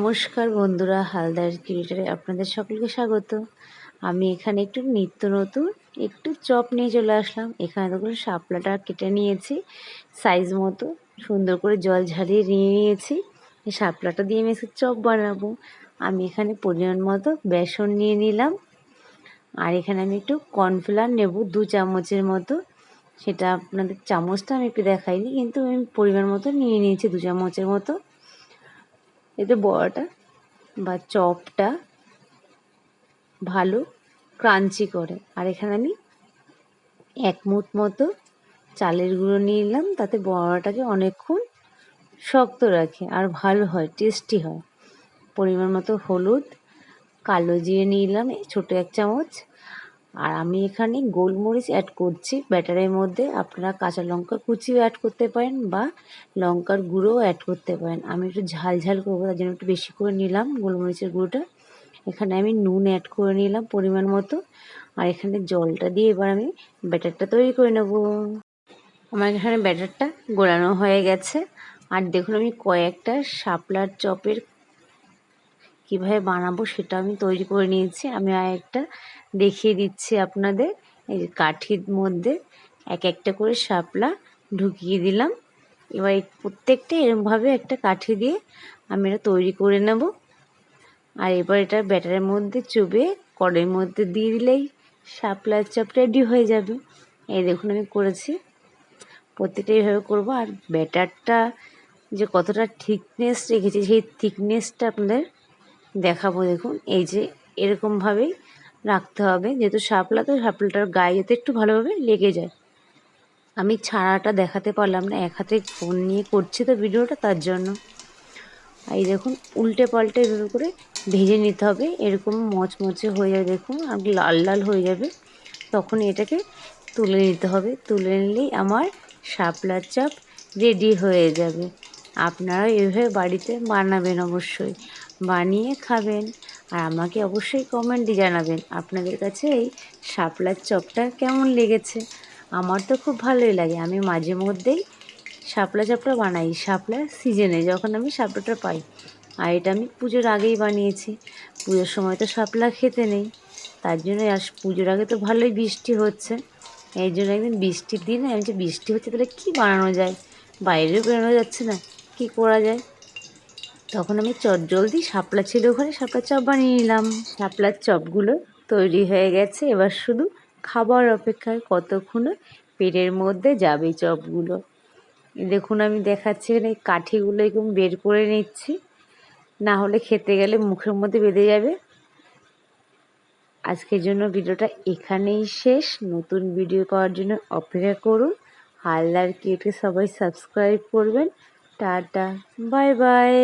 নমস্কার বন্ধুরা, হালদার ক্রিয়েটারে আপনাদের সকলকে স্বাগত। আমি এখানে একটু নিত্য নতুন একটু চপ নিয়ে চলে আসলাম। এখানে দেখুন শাপলাটা কেটে নিয়েছি সাইজ মতো, সুন্দর করে জল ঝারিয়ে নিয়ে নিয়েছি। এই শাপলাটা দিয়ে আমি চপ বানাবো। আমি এখানে পরিমাণ মতো বেসন নিয়ে নিলাম, আর এখানে আমি একটু কর্নফ্লাওয়ার নেব 2 চামচের মতো। সেটা আপনাদের চামচটা আমি একটু দেখাইনি, কিন্তু আমি পরিমাণ মতো নিয়ে নিয়েছি 2 চামচের মতো। এতে বড়াটা বা চপটা ভালো ক্রাঞ্চি করে। আর এখানে আমি 1 মুঠ মতো চালের গুঁড়ো নিয়ে নিলাম, তাতে বড়াটাকে অনেকক্ষণ শক্ত রাখে আর ভালো হয়, টেস্টি হয়। পরিমাণ মতো হলুদ, কালো জিরে নিলাম ছোটো 1 চামচ। আর আমি এখানে গোলমরিচ অ্যাড করছি ব্যাটারের মধ্যে। আপনারা কাঁচা লঙ্কা কুচিও অ্যাড করতে পারেন বা লঙ্কার গুঁড়োও অ্যাড করতে পারেন। আমি একটু ঝাল ঝাল করবো, তার জন্য একটু বেশি করে নিলাম গোলমরিচের গুঁড়োটা। এখানে আমি নুন অ্যাড করে নিলাম পরিমাণ মতো। আর এখানে জলটা দিয়ে এবার আমি ব্যাটারটা তৈরি করে নেব। আমার এখানে ব্যাটারটা গোলানো হয়ে গেছে। আর দেখুন আমি কয়েকটা শাপলার চপের কীভাবে বানাবো সেটা আমি তৈরি করে নিয়েছি। আমি আর একটা দেখিয়ে দিচ্ছি আপনাদের। এই কাঠির মধ্যে এক একটা করে শাপলা ঢুকিয়ে দিলাম। এবার প্রত্যেকটা এরকমভাবে একটা কাঠি দিয়ে আমি এটা তৈরি করে নেব। আর এবার এটা ব্যাটারের মধ্যে চুবিয়ে কড়াইয়ের মধ্যে দিয়ে দিলেই শাপলার চপ রেডি হয়ে যাবে। এই দেখুন আমি করেছি, প্রত্যেকটা এইভাবে করবো। আর ব্যাটারটা যে কতটা থিকনেস রেখেছি সেই থিকনেসটা আপনাদের দেখাবো। দেখুন এই যে এরকমভাবেই রাখতে হবে, যেহেতু শাপলা তো শাপলাটার গায়ে যাতে একটু ভালোভাবে লেগে যায়। আমি ছাড়াটা দেখাতে পারলাম না, এক হাতে ফোন নিয়ে করছি তো ভিডিওটা, তার জন্য। এই দেখুন উল্টে পাল্টে এভাবে করে ভেজে নিতে হবে, এরকম মচমচে হয়ে যাবে দেখুন, আর লাল লাল হয়ে যাবে, তখন এটাকে তুলে নিতে হবে। তুলে নিলেই আমার শাপলার চপ রেডি হয়ে যাবে। আপনারা এভাবে বাড়িতে বানাবেন, অবশ্যই বানিয়ে খাবেন। আর আমাকে অবশ্যই কমেন্টে জানাবেন আপনাদের কাছে এই শাপলার চপটা কেমন লেগেছে। আমার তো খুব ভালোই লাগে। আমি মাঝে মধ্যেই শাপলা চপটা বানাই শাপলার সিজনে, যখন আমি শাপলাটা পাই। আর এটা আমি পুজোর আগেই বানিয়েছি। পুজোর সময় তো শাপলা খেতে নেই, তার জন্য আর পুজোর আগে তো ভালোই বৃষ্টি হচ্ছে। এই জন্য একদিন বৃষ্টির দিনে আমি যে বৃষ্টি হচ্ছে তাহলে কী বানানো যায়, বাইরেও বেরোনো যাচ্ছে না, কী করা যায়, তখন আমি চটজলদি শাপলা ছিল ওখানে শাপলার চপ বানিয়ে নিলাম। শাপলার চপগুলো তৈরি হয়ে গেছে, এবার শুধু খাবার অপেক্ষায়, কতক্ষণে পেটের মধ্যে যাবে চপগুলো। দেখুন আমি দেখাচ্ছি, এখানে কাঠিগুলো এরকম বের করে নিচ্ছি, না হলে খেতে গেলে মুখের মধ্যে বেঁধে যাবে। আজকের জন্য ভিডিওটা এখানেই শেষ। নতুন ভিডিও পাওয়ার জন্য অপেক্ষা করুন। হালদার ক্রিয়েটকে সবাই সাবস্ক্রাইব করবেন। Tata, bye bye.